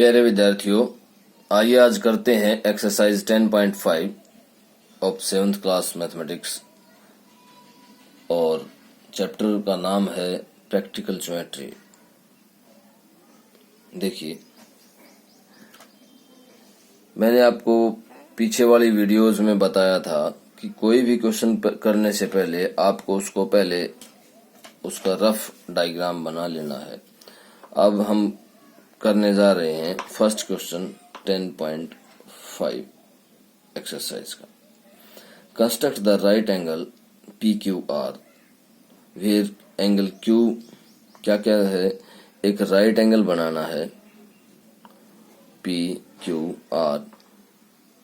प्यारे विद्यार्थियों, आइए आज करते हैं exercise 10.5 of 7th class mathematics और चैप्टर का नाम है प्रैक्टिकल ज्योमेट्री। देखिए, मैंने आपको पीछे वाली वीडियोस में बताया था कि कोई भी क्वेश्चन करने से पहले आपको उसको पहले उसका रफ डायग्राम बना लेना है। अब हम करने जा रहे हैं फर्स्ट क्वेश्चन 10.5 एक्सरसाइज का। Construct the right angle PQR where angle Q क्या क्या है, एक राइट एंगल बनाना है PQR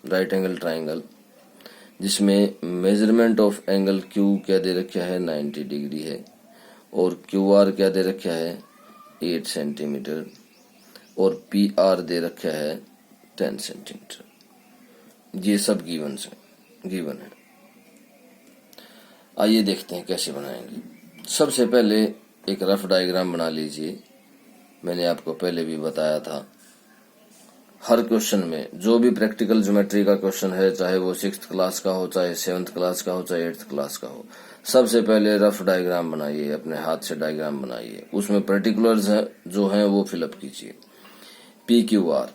राइट एंगल ट्राइंगल, जिसमें मेजरमेंट ऑफ एंगल Q क्या दे रखा है 90 डिग्री है और QR क्या दे रखा है 8 सेंटीमीटर और PR दे रखा है 10 सेंटीमीटर। ये सब गिवन है। आइए देखते हैं कैसे बनाएंगे। सबसे पहले एक रफ डायग्राम बना लीजिए। मैंने आपको पहले भी बताया था, हर क्वेश्चन में जो भी प्रैक्टिकल ज्योमेट्री का क्वेश्चन है, चाहे वो 6th क्लास का हो, चाहे 7th क्लास का हो, चाहे 8th क्लास का हो, सबसे पहले रफ डायग्राम बनाइए, अपने हाथ से डायग्राम बनाइए, उसमें पर्टिकुलर्स जो हैं वो फिलअप कीजिए। PQR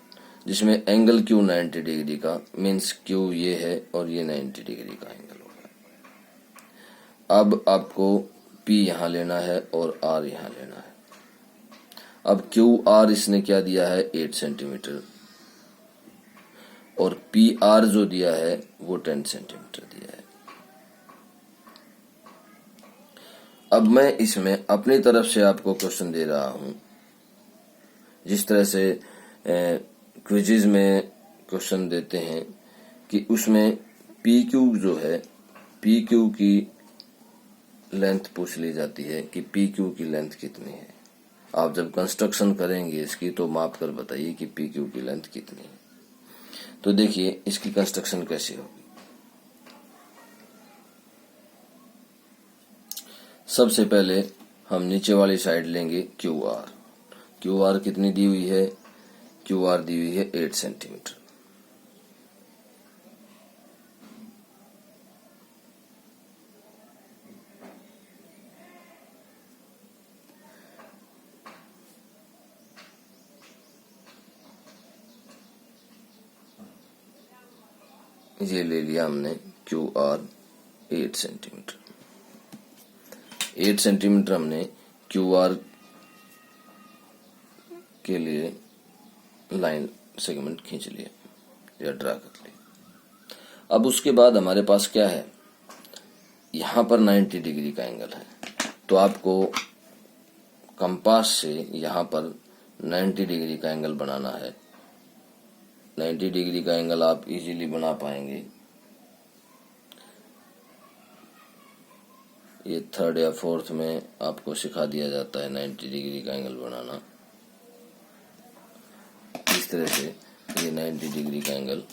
जिसमें एंगल Q 90 डिग्री का, मीन्स Q ये है और ये 90 डिग्री का एंगल होगा। अब आपको P यहाँ लेना है और R यहाँ लेना है। अब QR इसने क्या दिया है 8 सेंटीमीटर और PR जो दिया है वो 10 सेंटीमीटर दिया है। अब मैं इसमें अपनी तरफ से आपको क्वेश्चन दे रहा हूं, जिस तरह से क्विज़िज में क्वेश्चन देते हैं कि उसमें PQ जो है, PQ की लेंथ पूछ ली जाती है कि PQ की लेंथ कितनी है। आप जब कंस्ट्रक्शन करेंगे इसकी तो माप कर बताइए कि PQ की लेंथ कितनी है। तो देखिए इसकी कंस्ट्रक्शन कैसे होगी। सबसे पहले हम नीचे वाली साइड लेंगे QR कितनी दी हुई है, QR दी हुई है 8 सेंटीमीटर। ये ले लिया हमने QR 8 सेंटीमीटर। 8 सेंटीमीटर हमने QR के लिए लाइन सेगमेंट खींच लिया या ड्रा कर लिया। अब उसके बाद हमारे पास क्या है, यहाँ पर 90 डिग्री का एंगल है, तो आपको कंपास से यहाँ पर 90 डिग्री का एंगल बनाना है। 90 डिग्री का एंगल आप इजीली बना पाएंगे। ये 3rd या 4th में आपको सिखा दिया जाता है 90 डिग्री का एंगल बनाना। इस तरह से ये 90 डिग्री का एंगल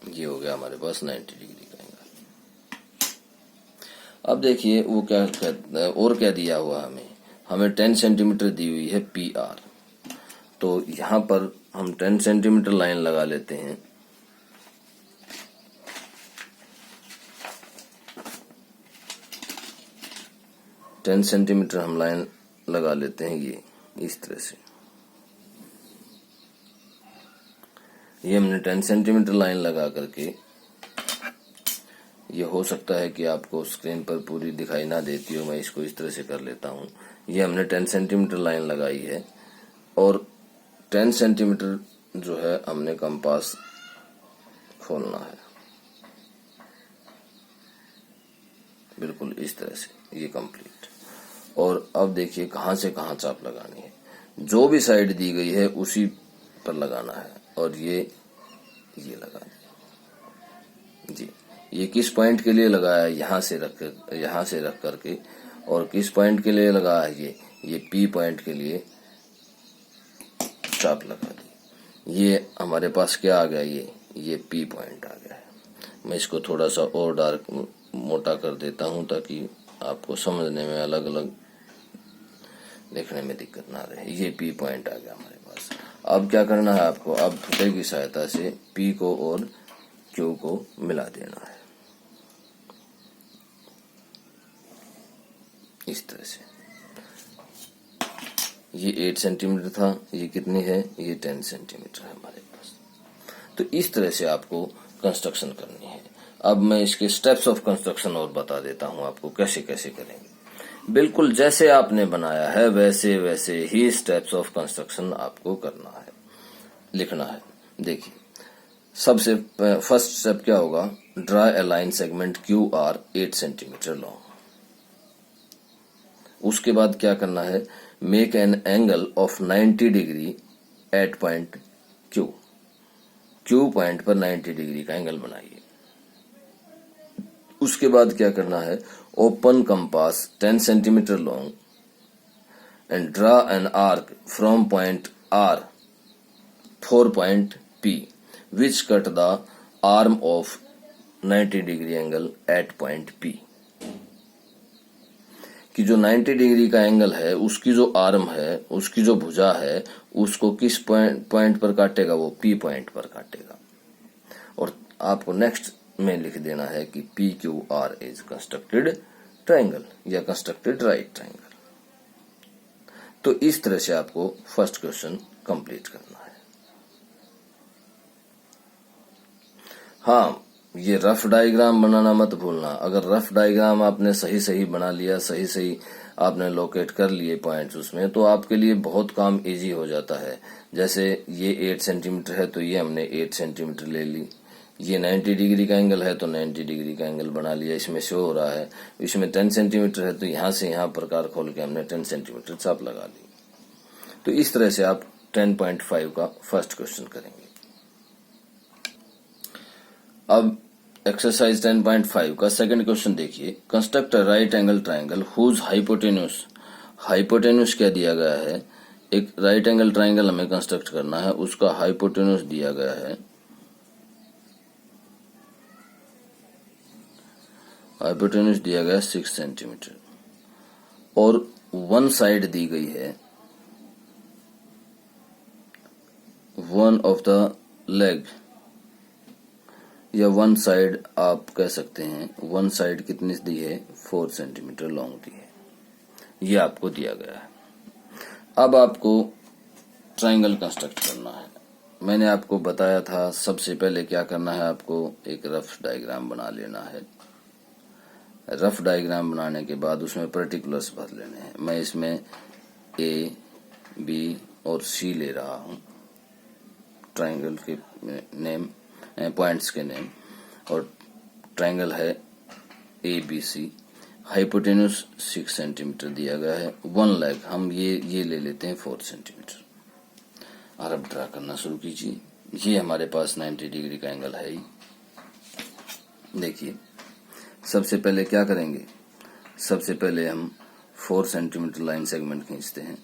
ये हो गया हमारे पास 90 डिग्री का एंगल। अब देखिए वो क्या कहता है और क्या दिया हुआ हमें 10 सेंटीमीटर दी हुई है PR। तो यहाँ पर हम 10 सेंटीमीटर लाइन लगा लेते हैं। टेन सेंटीमीटर हम लाइन लगा लेते हैं ये इस तरह से। ये हमने 10 सेंटीमीटर लाइन लगा करके, ये हो सकता है कि आपको स्क्रीन पर पूरी दिखाई ना देती हो, मैं इसको इस तरह से कर लेता हूँ। ये हमने 10 सेंटीमीटर लाइन लगाई है और 10 सेंटीमीटर जो है हमने कंपास खोलना है बिल्कुल इस तरह से, ये कंप्लीट। और अब देखिए कहाँ से कहाँ चाप लगानी है, जो भी साइड दी गई है उसी पर लगाना है और ये लगा दिया जी। ये किस पॉइंट के लिए लगाया है, यहाँ से रख करके, और किस पॉइंट के लिए लगाया है ये P पॉइंट के लिए चाप लगा दी। ये हमारे पास क्या आ गया, ये P पॉइंट आ गया है। मैं इसको थोड़ा सा और डार्क मोटा कर देता हूँ ताकि आपको समझने में अलग अलग देखने में दिक्कत ना रहे। ये P पॉइंट आ गया हमारे पास। अब क्या करना है आपको, अब फुटे की सहायता से P को और Q को मिला देना है इस तरह से। ये 8 सेंटीमीटर था, ये कितनी है, ये 10 सेंटीमीटर है हमारे पास। तो इस तरह से आपको कंस्ट्रक्शन करनी है। अब मैं इसके स्टेप्स ऑफ कंस्ट्रक्शन और बता देता हूं आपको कैसे कैसे करेंगे। बिल्कुल जैसे आपने बनाया है वैसे वैसे ही स्टेप्स ऑफ कंस्ट्रक्शन आपको करना है, लिखना है। देखिए सबसे फर्स्ट स्टेप क्या होगा, draw a line segment Q R 8 centimetre long. उसके बाद क्या करना है, make an angle of 90 degree at point Q. Q point पर 90 डिग्री का एंगल बनाइए। उसके बाद क्या करना है, open compass 10 centimetre long and draw an arc from point R 4 point P which cut the arm of 90 degree angle at point P. कि जो 90 डिग्री का एंगल है उसकी जो आर्म है, उसकी जो भुजा है, उसको किस पॉइंट पर काटेगा, वो पी पॉइंट पर काटेगा। और आपको नेक्स्ट में लिख देना है कि P Q R is constructed triangle या कंस्ट्रक्टेड राइट ट्राइंगल। तो इस तरह से आपको फर्स्ट क्वेश्चन कंप्लीट करना है। हाँ, ये रफ डायग्राम बनाना मत भूलना। अगर रफ डायग्राम आपने सही सही बना लिया, सही सही आपने लोकेट कर लिए पॉइंट्स उसमें, तो आपके लिए बहुत काम इजी हो जाता है। जैसे ये 8 सेंटीमीटर है तो ये हमने 8 सेंटीमीटर ले ली। ये 90 डिग्री का एंगल है तो 90 डिग्री का एंगल बना लिया, इसमें शो हो रहा है। इसमें 10 सेंटीमीटर है तो यहां से यहां प्रकार खोल के हमने 10 सेंटीमीटर चाप लगा ली। तो इस तरह से आप 10.5 का फर्स्ट क्वेश्चन करेंगे। अब एक्सरसाइज 10.5 का सेकंड क्वेश्चन देखिए, construct a right angle triangle whose hypotenuse. Hypotenuse क्या दिया गया है, एक राइट एंगल ट्राइंगल हमें कंस्ट्रक्ट करना है, उसका हाइपोटेन्यूज दिया गया है। हाइपोटेन्यूज दिया गया 6 सेंटीमीटर और वन साइड दी गई है, वन ऑफ द लेग या वन साइड आप कह सकते हैं। वन साइड कितनी दी है, 4 सेंटीमीटर लॉन्ग दी है। ये आपको दिया गया है। अब आपको ट्राइंगल कंस्ट्रक्ट करना है। मैंने आपको बताया था सबसे पहले क्या करना है, आपको एक रफ डायग्राम बना लेना है। रफ डायग्राम बनाने के बाद उसमें पर्टिकुलर्स भर लेने हैं। मैं इसमें ए, बी और सी ले रहा हूं, ट्राइंगल के नेम, पॉइंट्स के नेम। और ट्राइंगल है ABC। हाइपोटेन्यूज 6 सेंटीमीटर दिया गया है। वन लेग हम ये ले लेते हैं 4 सेंटीमीटर। और अब ड्रा करना शुरू कीजिए। ये हमारे पास 90 डिग्री का एंगल है ही। देखिए सबसे पहले क्या करेंगे, सबसे पहले हम 4 सेंटीमीटर लाइन सेगमेंट खींचते हैं।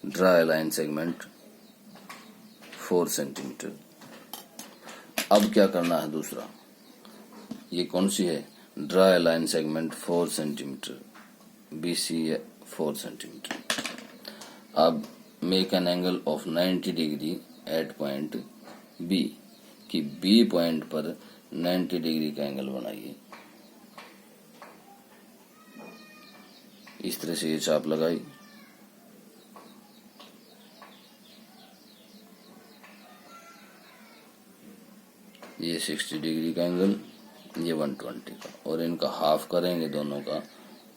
Draw a line segment 4 centimetre. अब क्या करना है दूसरा, ये कौन सी है, draw a line segment 4 centimetre, BC 4 centimetre. अब make an angle of 90 degree at point B, कि B पॉइंट पर 90 डिग्री का एंगल बनाइए। इस तरह से ये चाप लगाई। ये 60 डिग्री का एंगल, ये 120 का, और इनका हाफ करेंगे दोनों का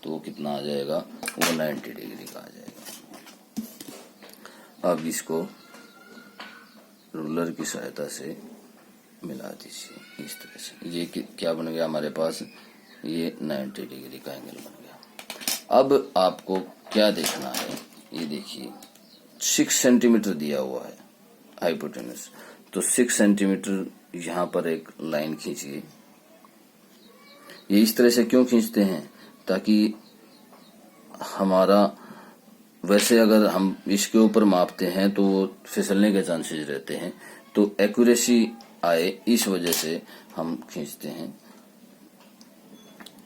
तो कितना आ जाएगा, वो 90 डिग्री का आ जाएगा। अब इसको रूलर की सहायता से मिला दीजिए इस तरह से। ये क्या बन गया हमारे पास, ये 90 डिग्री का एंगल बन गया। अब आपको क्या देखना है, ये देखिए 6 सेंटीमीटर दिया हुआ है हाइपोटेन्यूज, तो 6 सेंटीमीटर यहाँ पर एक लाइन खींचिए। ये इस तरह से क्यों खींचते हैं, ताकि हमारा, वैसे अगर हम इसके ऊपर मापते हैं तो फिसलने के चांसेस रहते हैं, तो एक्यूरेसी आए, इस वजह से हम खींचते हैं।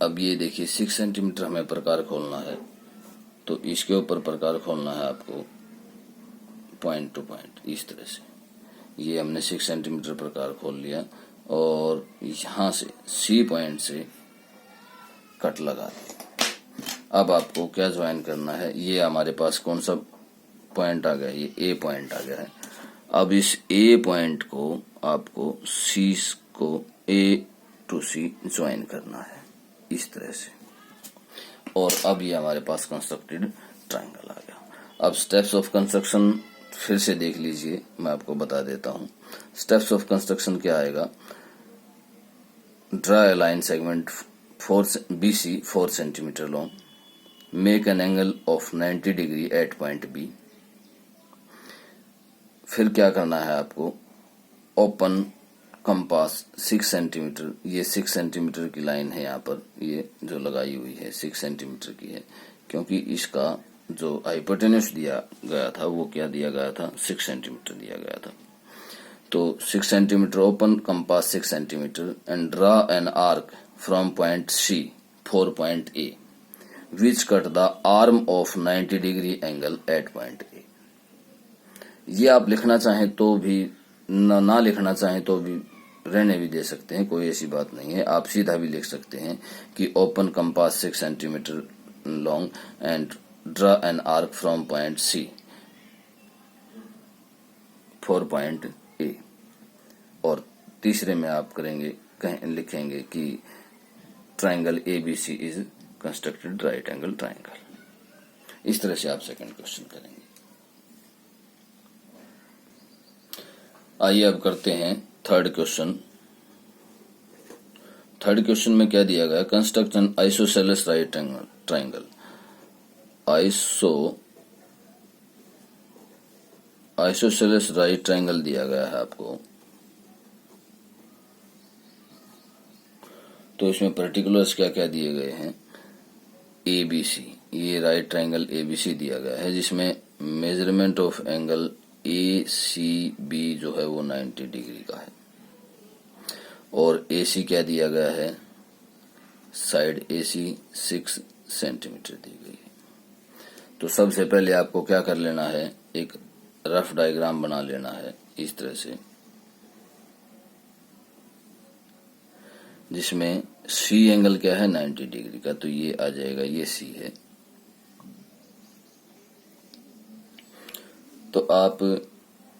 अब ये देखिए 6 सेंटीमीटर हमें प्रकार खोलना है, तो इसके ऊपर प्रकार खोलना है आपको पॉइंट टू पॉइंट इस तरह से। ये हमने 6 सेंटीमीटर प्रकार खोल लिया और यहाँ से सी पॉइंट से कट लगा दिया। अब आपको क्या ज्वाइन करना है, ये हमारे पास कौन सा पॉइंट आ गया, ये ए पॉइंट आ गया है। अब इस ए पॉइंट को आपको सी को ए टू सी ज्वाइन करना है इस तरह से, और अब ये हमारे पास कंस्ट्रक्टेड ट्रायंगल आ गया। अब स्टेप्स ऑफ कंस्ट्रक्शन फिर से देख लीजिए, मैं आपको बता देता हूं। स्टेप्स ऑफ कंस्ट्रक्शन क्या आएगा, draw a line segment BC 4 centimetre long, make an angle of 90 degree at point B. फिर क्या करना है आपको, ओपन कंपास 6 सेंटीमीटर, ये 6 सेंटीमीटर की लाइन है यहाँ पर, ये जो लगाई हुई है 6 सेंटीमीटर की है, क्योंकि इसका जो हाइपोटेन्यूज दिया गया था वो क्या दिया गया था, 6 सेंटीमीटर दिया गया था। तो 6 centimetre open compass 6 centimetre and draw an arc from point C 4 point A which cut the arm of 90 degree angle at point A. ये आप लिखना चाहें तो भी, ना लिखना चाहें तो भी रहने भी दे सकते हैं, कोई ऐसी बात नहीं है। आप सीधा भी लिख सकते हैं कि open compass 6 centimetre long and draw an arc from point C 4 point A, और तीसरे में आप लिखेंगे कि triangle ABC is constructed right angle triangle. इस तरह से आप सेकंड क्वेश्चन करेंगे। आइए अब करते हैं थर्ड क्वेश्चन। थर्ड क्वेश्चन में क्या दिया गया, construct N isosceles right triangle. Isosceles right triangle दिया गया है आपको, तो इसमें पर्टिकुलर्स क्या क्या दिए गए हैं, ABC, ये राइट ट्रायंगल ABC दिया गया है, जिसमें मेजरमेंट ऑफ एंगल ACB जो है वो 90 डिग्री का है, और AC क्या दिया गया है, साइड AC 6 सेंटीमीटर दी गई है। तो सबसे पहले आपको क्या कर लेना है, एक रफ डायग्राम बना लेना है इस तरह से, जिसमें C एंगल क्या है 90 डिग्री का, तो ये आ जाएगा, ये C है। तो आप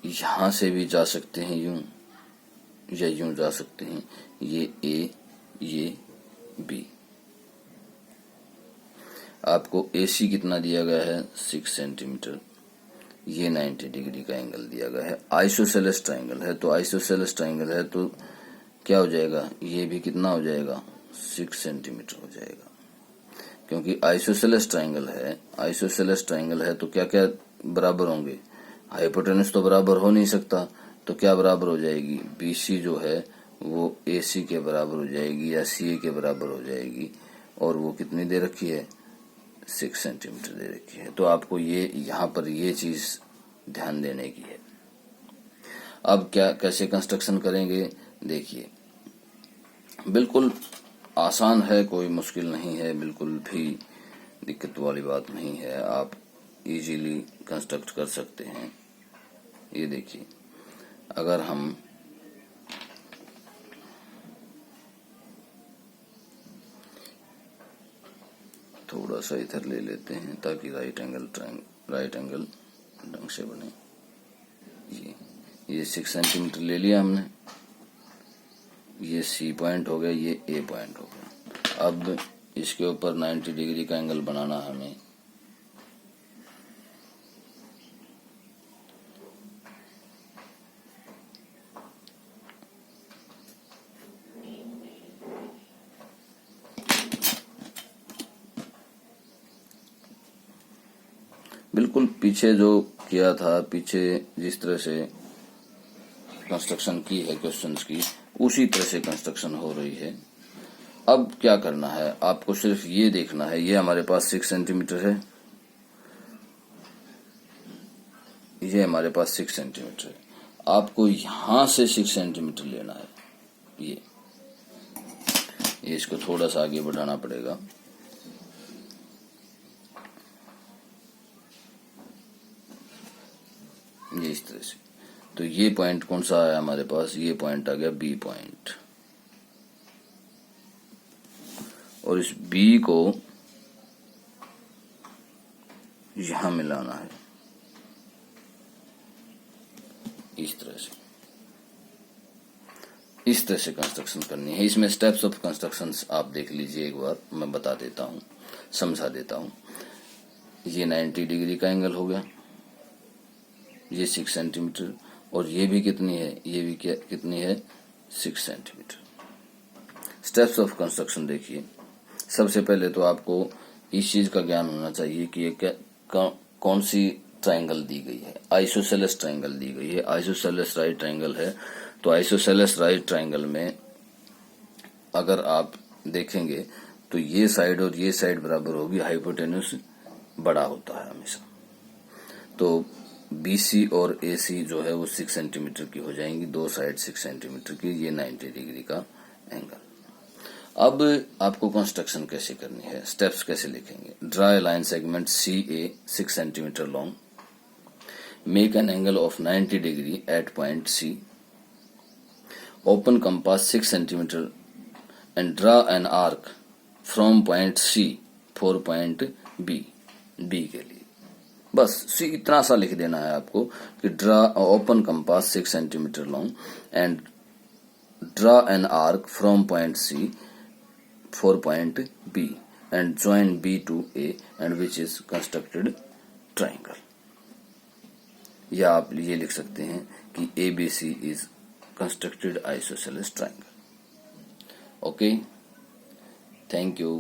यहां से भी जा सकते हैं यूं, या यूं जा सकते हैं, ये A ये B। आपको AC कितना दिया गया है 6 सेंटीमीटर, ये 90 डिग्री का एंगल दिया गया है। आइसोसेलेस ट्रायंगल है, तो आइसोसेलेस ट्रायंगल है तो क्या हो जाएगा, ये भी कितना हो जाएगा 6 सेंटीमीटर हो जाएगा, क्योंकि आइसोसेलेस ट्रायंगल है। आइसोसेलेस ट्रायंगल है तो क्या क्या बराबर होंगे, हाइपोटेन्यूज तो बराबर हो नहीं सकता, तो क्या बराबर हो जाएगी, BC जो है वो AC के बराबर हो जाएगी या CA के बराबर हो जाएगी, और वो कितनी दे रखी है 6 सेंटीमीटर दे रखी है। तो आपको ये यहाँ पर ये चीज ध्यान देने की है। अब क्या कैसे कंस्ट्रक्शन करेंगे, देखिए बिल्कुल आसान है, कोई मुश्किल नहीं है, बिल्कुल भी दिक्कत वाली बात नहीं है, आप इजीली कंस्ट्रक्ट कर सकते हैं। ये देखिए, अगर हम थोड़ा सा इधर ले लेते हैं ताकि राइट एंगल ढंग से बने। ये 6 सेंटीमीटर ले लिया हमने, ये C पॉइंट हो गया, ये A पॉइंट हो गया। अब इसके ऊपर 90 डिग्री का एंगल बनाना है हमें। बिल्कुल पीछे जो किया था, पीछे जिस तरह से कंस्ट्रक्शन की है क्वेश्चंस की, उसी तरह से कंस्ट्रक्शन हो रही है। अब क्या करना है, आपको सिर्फ ये देखना है, ये हमारे पास 6 सेंटीमीटर है, ये हमारे पास 6 सेंटीमीटर है। आपको यहां से 6 सेंटीमीटर लेना है, ये इसको थोड़ा सा आगे बढ़ाना पड़ेगा। ये इस तरह से। तो ये पॉइंट कौन सा आया हमारे पास? ये पॉइंट आ गया बी पॉइंट, और इस बी को यहां मिलाना है इस तरह से। इस तरह से कंस्ट्रक्शन करनी है। इसमें स्टेप्स ऑफ कंस्ट्रक्शन आप देख लीजिए एक बार, मैं बता देता हूं, समझा देता हूं। ये 90 डिग्री का एंगल हो गया, ये 6 सेंटीमीटर, और ये भी कितनी है? ये भी कितनी है? 6 सेंटीमीटर। स्टेप्स ऑफ कंस्ट्रक्शन देखिए। सबसे पहले तो आपको इस चीज का ज्ञान होना चाहिए कि ये कौन सी ट्राइंगल दी गई है। आइसोसेलेस ट्राइंगल दी गई है। आइसोसेलेस राइट ट्राइंगल है। तो आइसोसेलेस राइट ट्राइंगल में अगर आप देखेंगे तो ये साइड और ये साइड बराबर होगी, हाइपोटेन्यूस बड़ा होता है हमेशा। तो BC और AC जो है वो 6 सेंटीमीटर की हो जाएंगी, दो साइड 6 सेंटीमीटर की। ये 90 डिग्री का एंगल। अब आपको कंस्ट्रक्शन कैसे करनी है, स्टेप्स कैसे लिखेंगे? Draw a line segment CA 6 centimetre long, make an angle of 90 degree at point C, open compass 6 centimetre and draw an arc from point C for point B, D के लिए। बस C इतना सा लिख देना है आपको कि draw open compass 6 centimetre long and draw an arc from point C for point B and join B to A and which is constructed triangle। या आप ये लिख सकते हैं कि ABC is constructed isosceles triangle। Okay, thank you.